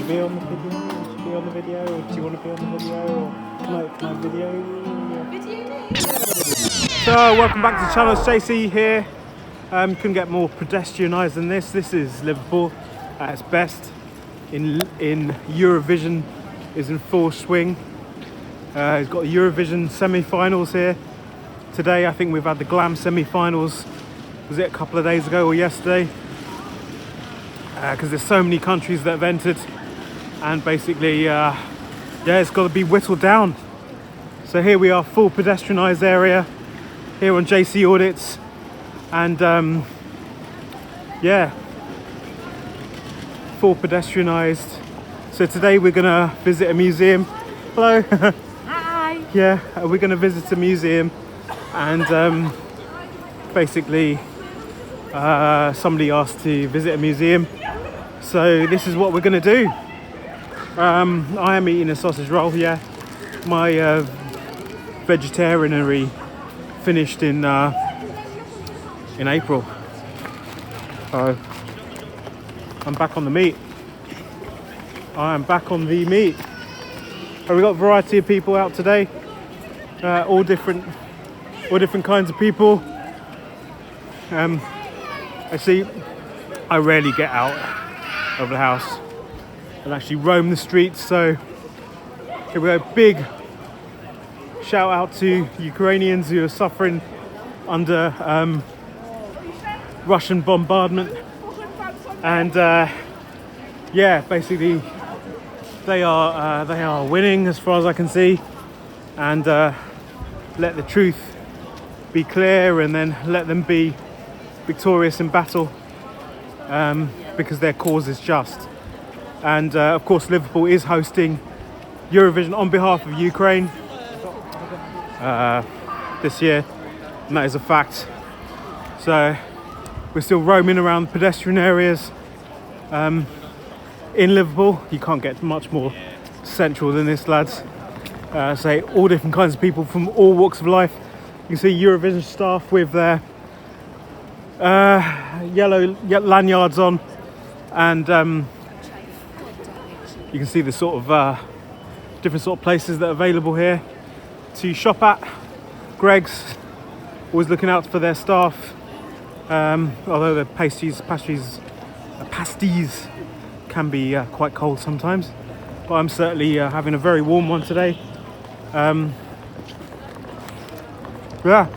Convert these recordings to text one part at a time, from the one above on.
be on the video? Should be on the video? Or do you want to be on the video? Or can I video you? So welcome back to the channel. It's JC here. Couldn't get more pedestrianised than this. This is Liverpool at its best. In Eurovision is in full swing. It's got Eurovision semi-finals here today. I think we've had the glam semi-finals. Was it a couple of days ago or yesterday? Because there's so many countries that have entered, and basically, yeah, it's got to be whittled down. So here we are, full pedestrianised area here on JC Audits, and yeah, full pedestrianised. So today we're gonna visit a museum. Hello. Hi. Yeah, we're gonna visit a museum, and basically somebody asked to visit a museum, so this is what we're gonna do. I am eating a sausage roll. Yeah, my vegetarianary finished in April. So I'm back on the meat. I am back on the meat. We've got a variety of people out today, all different kinds of people. I rarely get out of the house and actually roam the streets. So here we go. Big shout out to Ukrainians who are suffering under Russian bombardment, and yeah, basically they are winning as far as I can see, and let the truth be clear, and then let them be victorious in battle, because their cause is just. And of course Liverpool is hosting Eurovision on behalf of Ukraine this year, and that is a fact. So we're still roaming around pedestrian areas in Liverpool. You can't get much more central than this, lads. Say all different kinds of people from all walks of life. You can see Eurovision staff with their yellow lanyards on, and you can see the sort of different sort of places that are available here to shop at. Greggs always looking out for their staff, although the pasties can be quite cold sometimes, but I'm certainly having a very warm one today. Yeah,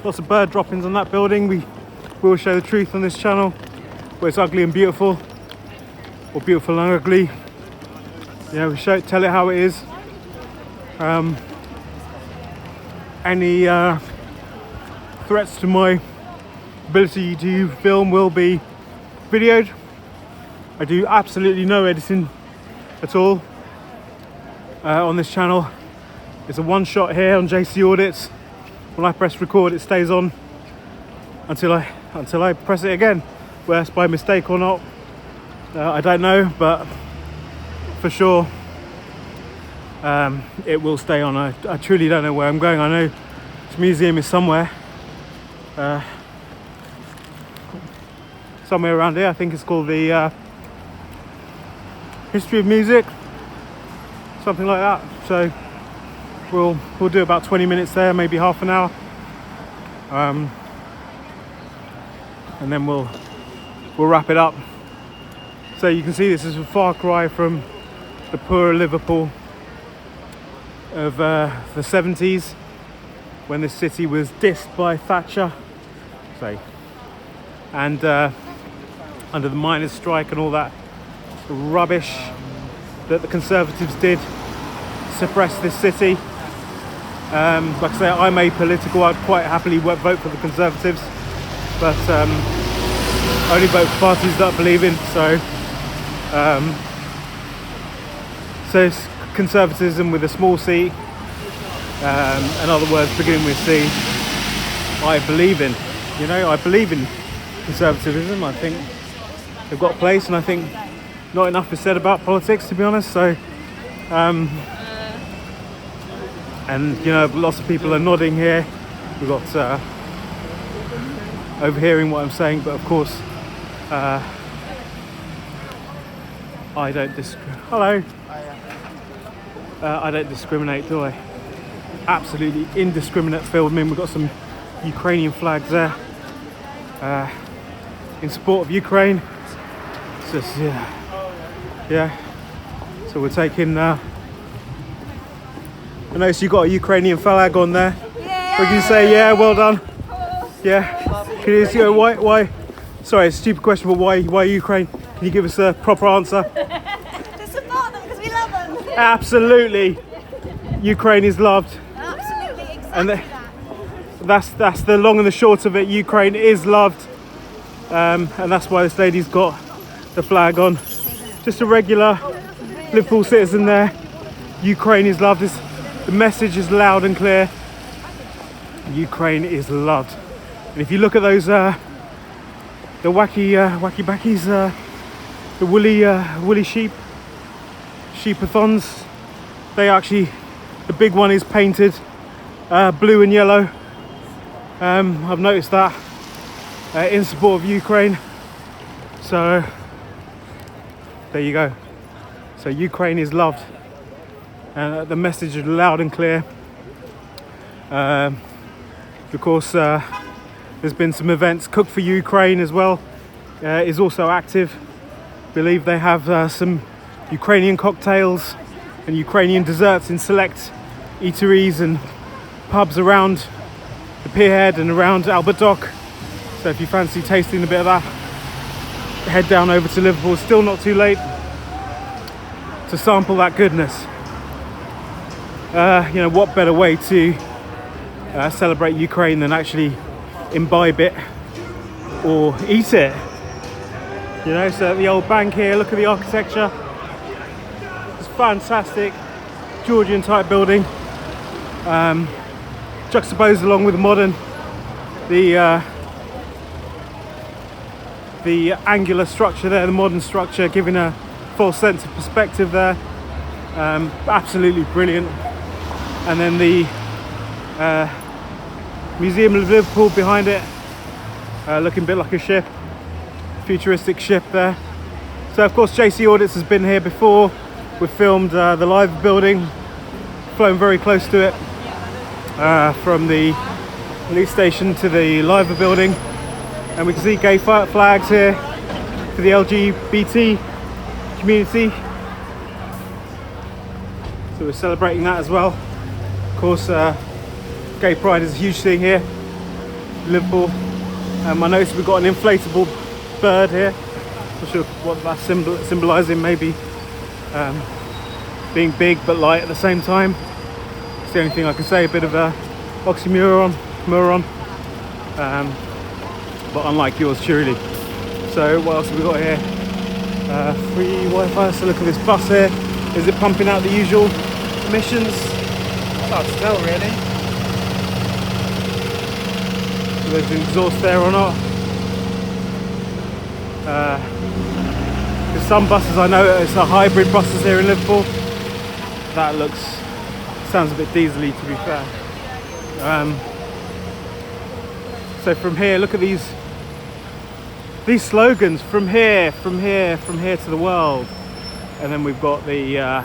lots of bird droppings on that building. We will show the truth on this channel, where it's ugly and beautiful, or beautiful and ugly. You know, we tell it how it is. Any threats to my ability to film will be videoed. I do absolutely no editing at all on this channel. It's a one shot here on JC Audits. When I press record, it stays on until I press it again. Whether it's by mistake or not, I don't know, but for sure it will stay on. I truly don't know where I'm going. I know this museum is somewhere around here. I think it's called the History of Music, something like that. So we'll do about 20 minutes there, maybe half an hour, and then we'll wrap it up. So you can see this is a far cry from the poor Liverpool of the 70s, when the city was dissed by Thatcher, and under the miners' strike and all that rubbish that the Conservatives did suppress this city. Like I say, I'm apolitical. I'd quite happily vote for the Conservatives, but only vote for parties that I believe in. So it's conservatism with a small c, in other words, beginning with C. I believe in, I believe in conservatism. I think they've got a place, and I think not enough is said about politics, to be honest. So and lots of people are nodding here. We've got overhearing what I'm saying, but of course I don't Hello. I don't discriminate, do I? Absolutely indiscriminate filming. We've got some Ukrainian flags there in support of Ukraine. It's just, yeah. So we're taking. I noticed you got a Ukrainian flag on there. Yeah. We can say, yeah, well done. Yeah. Can you see why? Sorry, it's a stupid question, but why Ukraine? Can you give us a proper answer? To support them because we love them. Absolutely. Ukraine is loved. Absolutely, exactly And that. that's the long and the short of it. Ukraine is loved. And that's why this lady's got the flag on. Just a regular Liverpool citizen there. Ukraine is loved. The message is loud and clear. Ukraine is loved. And if you look at those, the wacky backies, the woolly sheepathons, they actually, the big one is painted blue and yellow. I've noticed that in support of Ukraine. So there you go. So Ukraine is loved, and the message is loud and clear. Of course, there's been some events. Cook for Ukraine as well is also active. Believe they have some Ukrainian cocktails and Ukrainian desserts in select eateries and pubs around the Pierhead and around Albert Dock. So if you fancy tasting a bit of that, head down over to Liverpool. It's still not too late to sample that goodness. What better way to celebrate Ukraine than actually imbibe it or eat it? So the old bank here, look at the architecture. It's fantastic, Georgian type building, juxtaposed along with the modern, the angular structure there, the modern structure, giving a full sense of perspective there. Absolutely brilliant. And then the Museum of Liverpool behind it, looking a bit like a ship, futuristic ship there. So of course JC Audits has been here before. We've filmed the live building, flown very close to it, from the police station to the live building, and we can see gay flags here for the LGBT community. So we're celebrating that as well. Of course, gay pride is a huge thing here in Liverpool. I noticed we've got an inflatable bird here. Not sure what that's symbolising, maybe being big but light at the same time. It's the only thing I can say, a bit of a oxymoron, but unlike yours truly. So what else have we got here? Free Wi-Fi. So look at this bus here. Is it pumping out the usual emissions? It's hard to tell really. Whether there's an exhaust there or not. There's some buses I know it's a hybrid buses here in Liverpool. That sounds a bit diesely, to be fair. So from here, look at these slogans: from here to the world. And then we've got the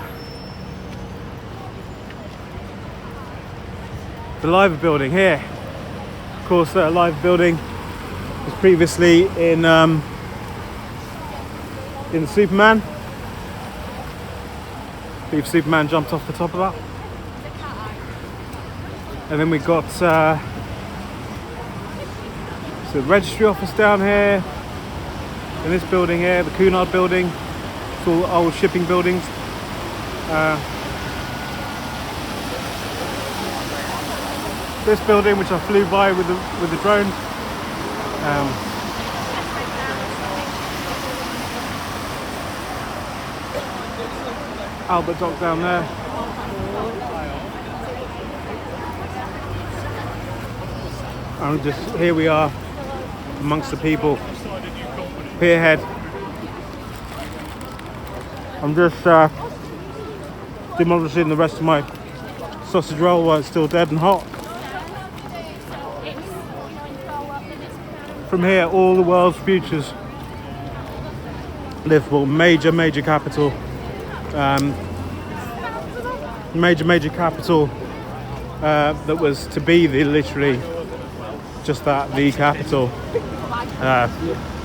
live building here. Of course, the live building was previously in Superman. I believe Superman jumped off the top of that. And then we've got the registry office down here. In this building here, the Cunard building. It's all old shipping buildings. This building, which I flew by with the drone. Albert Dock down there. And just here we are amongst the people. Pierhead. I'm just demolishing the rest of my sausage roll while it's still dead and hot. From here, all the world's futures. Liverpool, major capital. Major capital that was to be literally just that, the capital.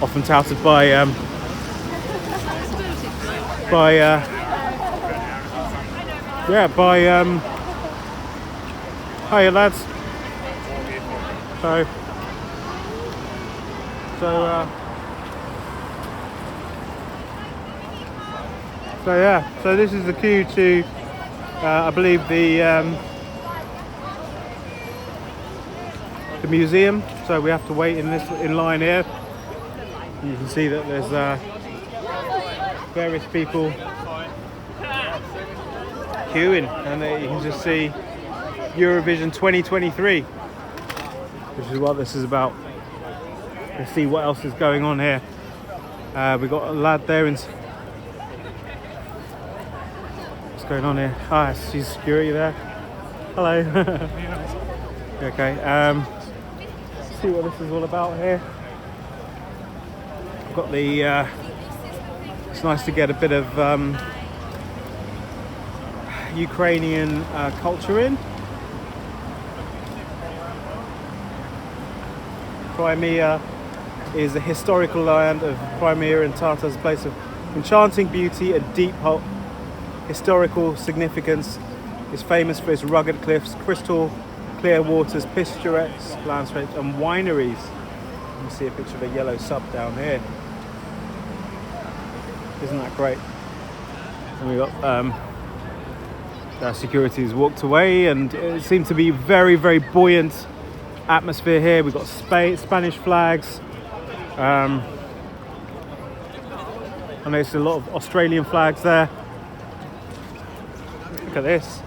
Often touted by hiya lads. So this is the queue to I believe the museum. So we have to wait in line here. And you can see that there's various people queuing, and you can just see Eurovision 2023, which is what this is about. Let's see what else is going on here. We've got a lad there in. What's going on here? Ah, she's security there. Hello. Okay. See what this is all about here. I've got the. It's nice to get a bit of Ukrainian culture in. Crimea is a historical land of Crimea and Tatars, a place of enchanting beauty and deep historical significance. It's famous for its rugged cliffs, crystal clear waters, picturesque landscapes and wineries. You can see a picture of a yellow sub down here. Isn't that great? And we got security has walked away, and it seemed to be very buoyant atmosphere here. We've got Spanish flags. I noticed a lot of Australian flags there. Look at this.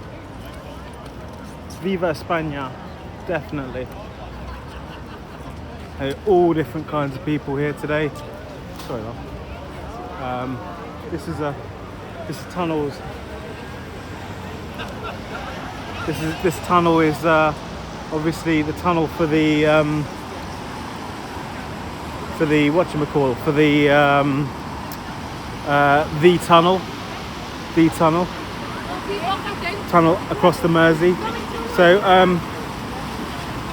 It's Viva España, definitely. All different kinds of people here today. Sorry, Love. This is tunnels. This tunnel is obviously the tunnel for the whatchamacallit, for the tunnel across the Mersey. So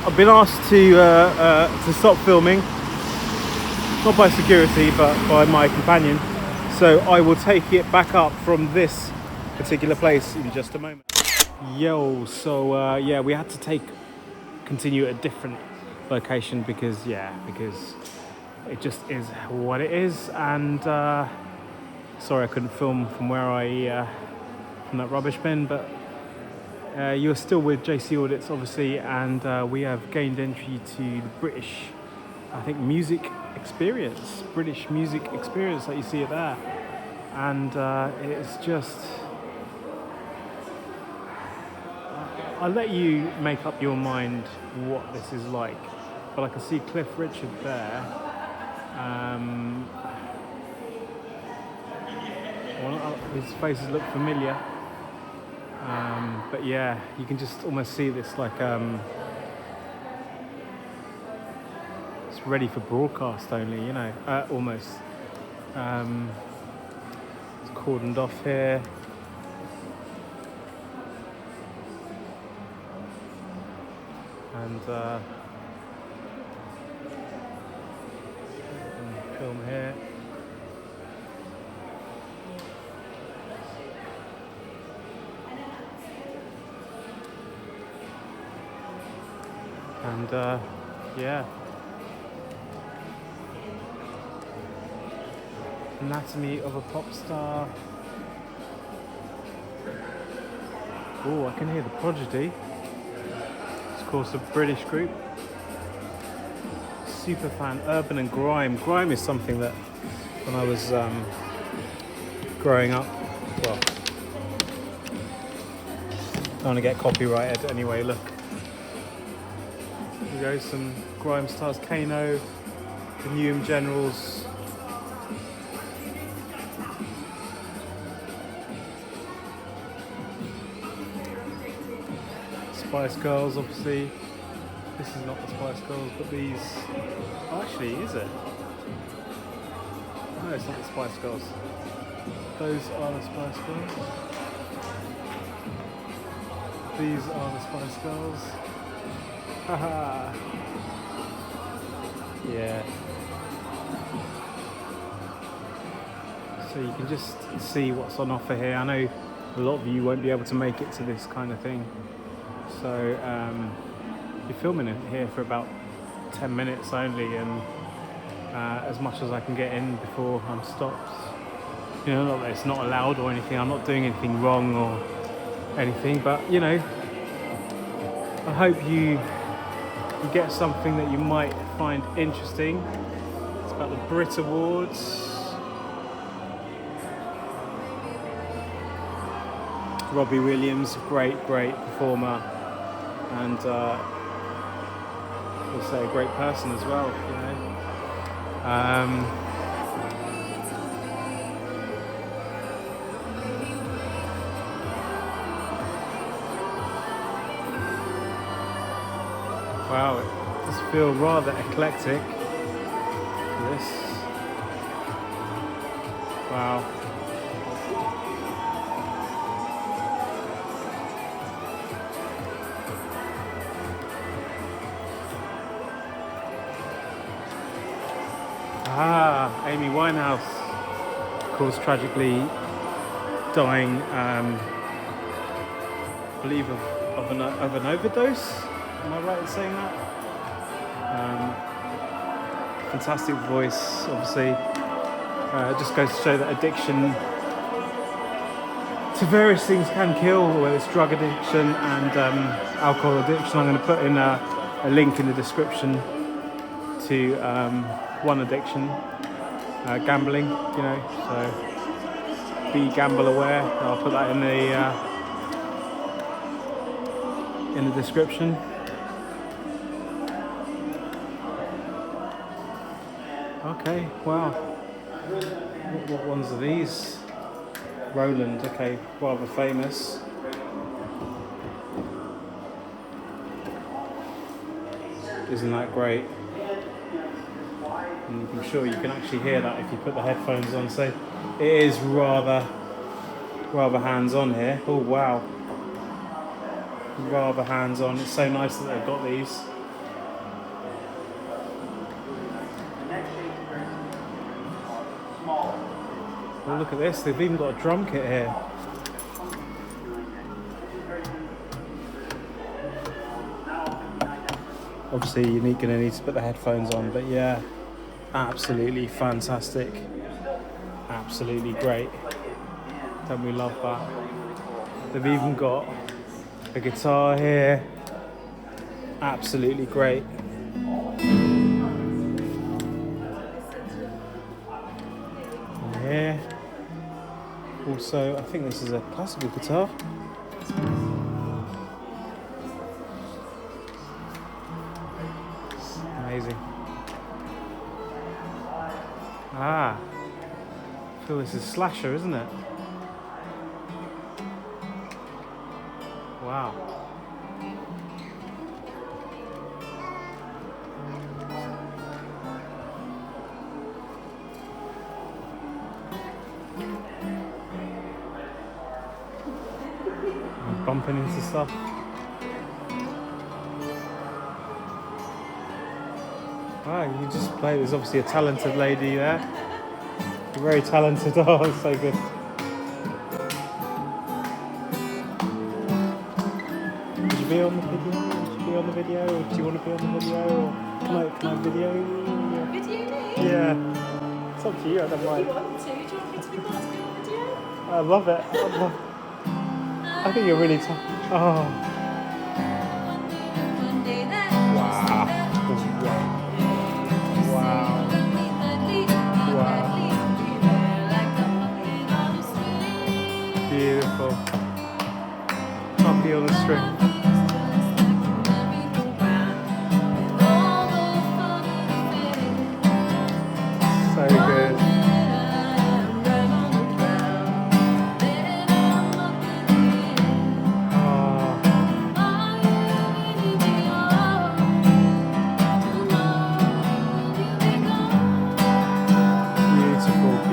I've been asked to stop filming, not by security but by my companion. So I will take it back up from this particular place in just a moment. Yo, so yeah, we had to continue at a different location because it just is what it is. And sorry I couldn't film from where from that rubbish bin, but you're still with JC Audits obviously, and we have gained entry to the British, I think, British music experience that you see it there. And it's just, I'll let you make up your mind what this is like, but I can see Cliff Richard there. His faces look familiar, but yeah, you can just almost see this like it's ready for broadcast only, you know, almost. It's cordoned off here. And film here. And yeah. Anatomy of a Pop Star. Oh, I can hear the Prodigy. Of course, a British group. Super fan, Urban and Grime. Grime is something that when I was growing up, well, don't want to get copyrighted anyway. Look, here we go, some Grime stars. Kano, the Newham Generals. Spice Girls, obviously. This is not the Spice Girls, but these. Oh, actually, is it? No, it's not the Spice Girls. Those are the Spice Girls. These are the Spice Girls. Haha. Yeah. So you can just see what's on offer here. I know a lot of you won't be able to make it to this kind of thing. So you're filming it here for about 10 minutes only, and as much as I can get in before I'm stopped. You know, not that it's not allowed or anything. I'm not doing anything wrong or anything, but you know, I hope you get something that you might find interesting. It's about the Brit Awards. Robbie Williams, great performer, and also a great person as well, you know. Wow, it does feel rather eclectic, this. Wow. Amy Winehouse, of course, tragically dying, I believe of an overdose. Am I right in saying that? Fantastic voice, obviously. It just goes to show that addiction to various things can kill, whether it's drug addiction and alcohol addiction. I'm going to put in a link in the description to one addiction, gambling, you know, so be gamble aware. I'll put that in the description. Okay, wow. What ones are these? Roland, okay, rather famous. Isn't that great? And I'm sure you can actually hear that if you put the headphones on, so it is rather hands-on here. Oh wow, rather hands-on. It's so nice that they've got these. Oh, look at this, they've even got a drum kit here. Obviously you're going to need to put the headphones on, but yeah, absolutely fantastic. Absolutely great. Don't we love that? They've even got a guitar here. Absolutely great. And here. Also, I think this is a classical guitar. Amazing. I feel this is Slasher, isn't it? Wow. I'm bumping into stuff. Wow, you just play. There's obviously a talented lady there. You're very talented. Oh, it's so good. Would you be on the video? Would you be on the video? Or do you want to be on the video? Or can I video you? Video me? Yeah. It's up to you, I don't mind. You want to? Do you want me to be part of your video? I love it. I think you're really oh. Wow. Beautiful. Puppy on the string. So good.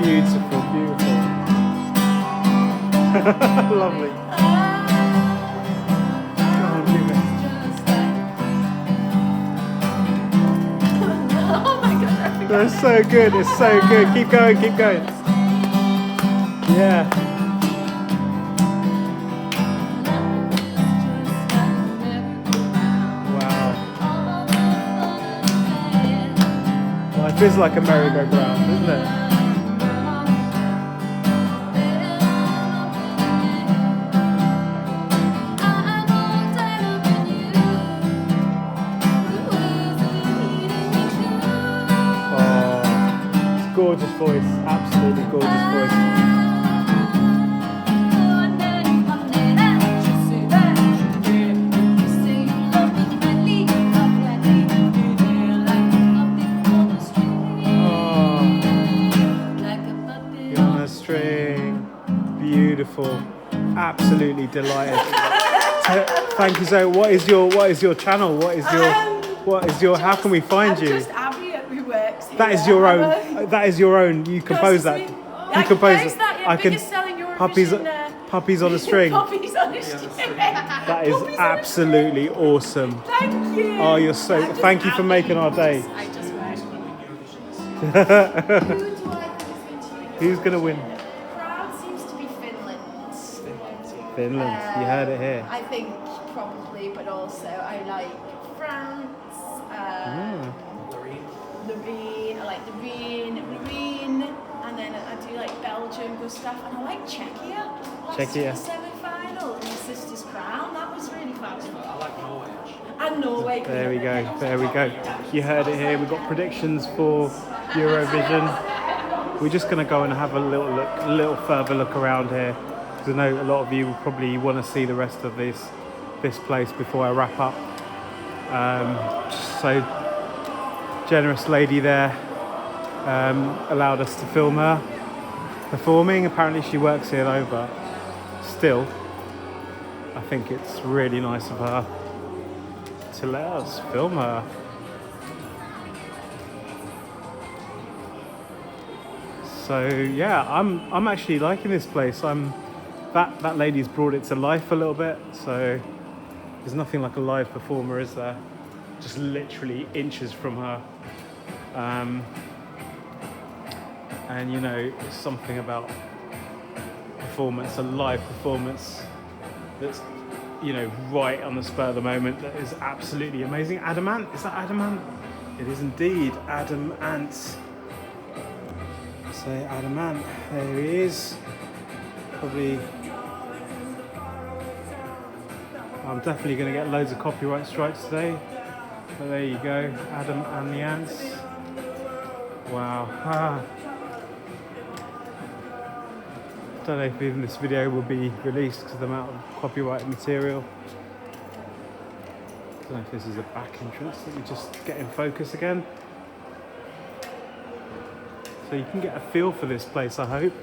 Beautiful, beautiful. Lovely. Go on, give it. Oh my god, I think That's so good, it's so good. Keep going, keep going. Yeah. Wow. Life is like a merry-go-round, isn't it? Oh, it's gorgeous voice, absolutely gorgeous voice. String, beautiful, absolutely delighted. Thank you. So, what is your channel? What is your? How can we find you? Just Abby who works here. That is your own. That is your own. You compose that. You compose it. I can. Puppies on a string. Puppies on a string. That is absolutely awesome. Thank you. Oh, you're so. Thank you for making our day. I just wish. Who's gonna win? Crowd seems to be Finland. Finland. You heard it here. I think probably, but also I like France. Loreen. I like Loreen, and then I do like Belgium, good stuff, and I like Czechia. Czechia. Semi-final in the Sisters Crown. That was really fun. I like Norway. And Norway. There we go. There we go. You heard it here. We've got predictions for Eurovision. We're just going to go and have a little further look around here, because I know a lot of you will probably want to see the rest of this place before I wrap up. So generous lady there allowed us to film her performing. Apparently she works here though, but still, I think it's really nice of her to let us film her. So yeah, I'm actually liking this place. That lady's brought it to life a little bit. So there's nothing like a live performer, is there? Just literally inches from her. And you know, it's something about performance, a live performance that's, you know, right on the spur of the moment, that is absolutely amazing. Adamant, is that Adamant? It is indeed Adamant. So Adamant, there he is. Probably, I'm definitely going to get loads of copyright strikes today. But there you go, Adam and the Ants. Wow. Don't know if even this video will be released because of the amount of copyright material. Don't know if this is a back entrance. Let me just get in focus again. So you can get a feel for this place, I hope.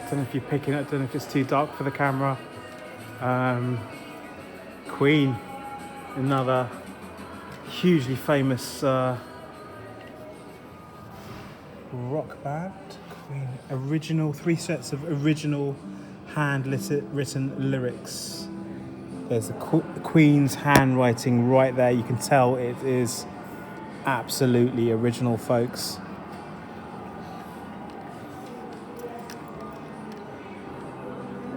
Don't know if you're picking up, don't know if it's too dark for the camera. Queen, another hugely famous rock band. Queen, original, 3 sets of original hand-written lyrics. There's the Queen's handwriting right there. You can tell it is absolutely original, folks.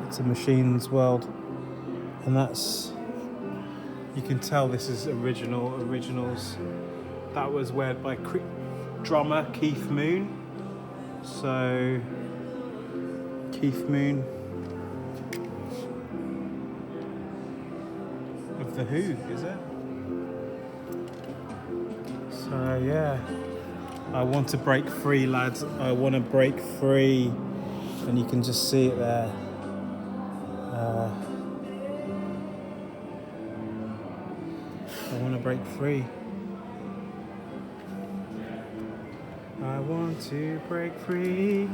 It's a Machine's World, and that's, you can tell this is originals. That was weared by drummer Keith Moon. So Keith Moon of The Who, is it? So yeah, I want to break free, lads. I want to break free, and you can just see it there. I want to break free. I want to break free.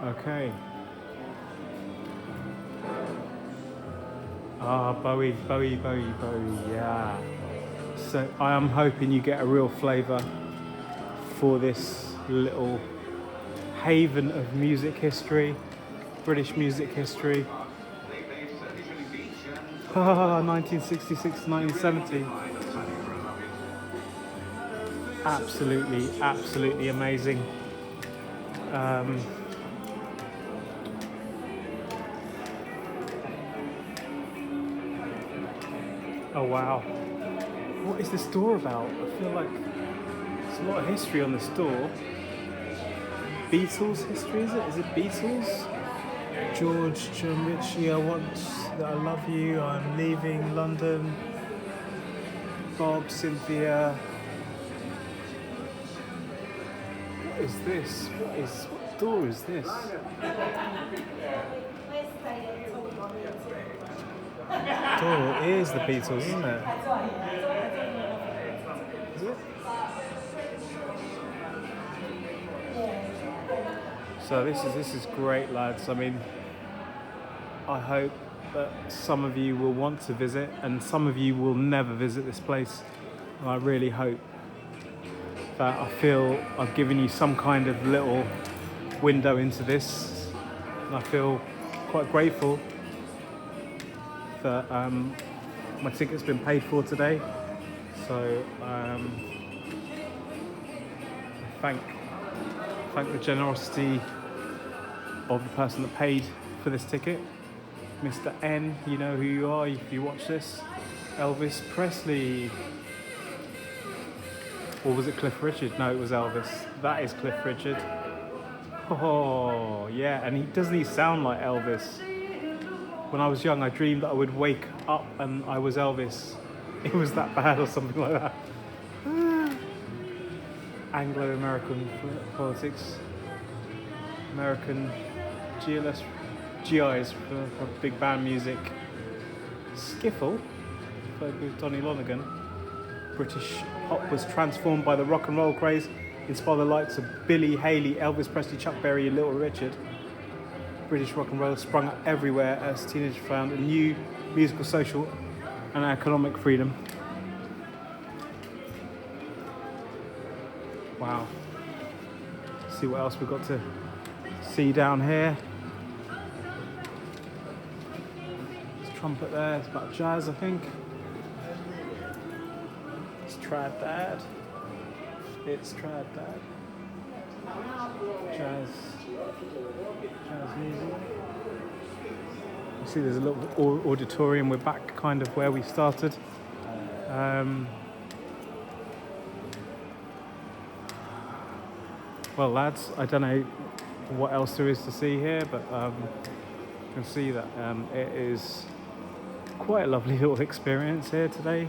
Okay. Bowie, yeah. So I am hoping you get a real flavour for this little haven of music history, British music history. 1966 to 1970. Absolutely amazing. Oh wow. What is this door about? I feel like there's a lot of history on this door. Beatles history, is it? Is it Beatles? George, John Ritchie, I want that I love you, I'm leaving London. Bob, Cynthia. What is this? What door is this? Door is the Beatles, isn't it? Is it? So this is great, lads. I mean, I hope that some of you will want to visit and some of you will never visit this place. And I really hope that I feel I've given you some kind of little window into this. And I feel quite grateful that my ticket's been paid for today. So thank the generosity of the person that paid for this ticket. Mr. N, you know who you are if you watch this. Elvis Presley. Or was it Cliff Richard? No, it was Elvis. That is Cliff Richard. Oh, yeah, and doesn't he sound like Elvis? When I was young, I dreamed that I would wake up and I was Elvis. It was that bad or something like that. Anglo-American politics. American GIs for big band music. Skiffle, played with Donny Lonergan. British pop was transformed by the rock and roll craze, inspired the likes of Billy Haley, Elvis Presley, Chuck Berry and Little Richard. British rock and roll sprung up everywhere as teenagers found a new musical, social and economic freedom. Wow. Let's see what else we've got to see down here. There's a trumpet there, it's about jazz, I think. It's Trad Dad. It's Trad Dad. Jazz music. You see there's a little auditorium. We're back kind of where we started. Well, lads, I don't know what else there is to see here, but you can see that it is quite a lovely little experience here today.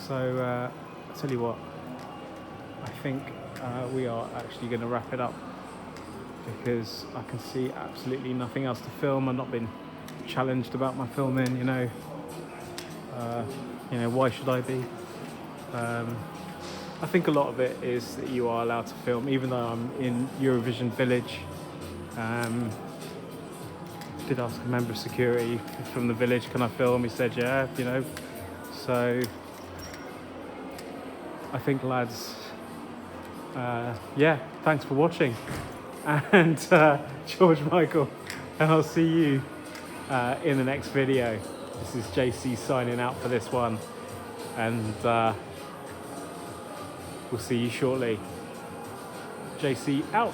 So I'll tell you what, I think we are actually going to wrap it up because I can see absolutely nothing else to film. I've not been challenged about my filming, you know, why should I be? I think a lot of it is that you are allowed to film, even though I'm in Eurovision Village. Did ask a member of security from the village, can I film? He said, yeah, you know. So I think, lads, yeah, thanks for watching. And George Michael, and I'll see you in the next video. This is JC signing out for this one. And we'll see you shortly. JC out.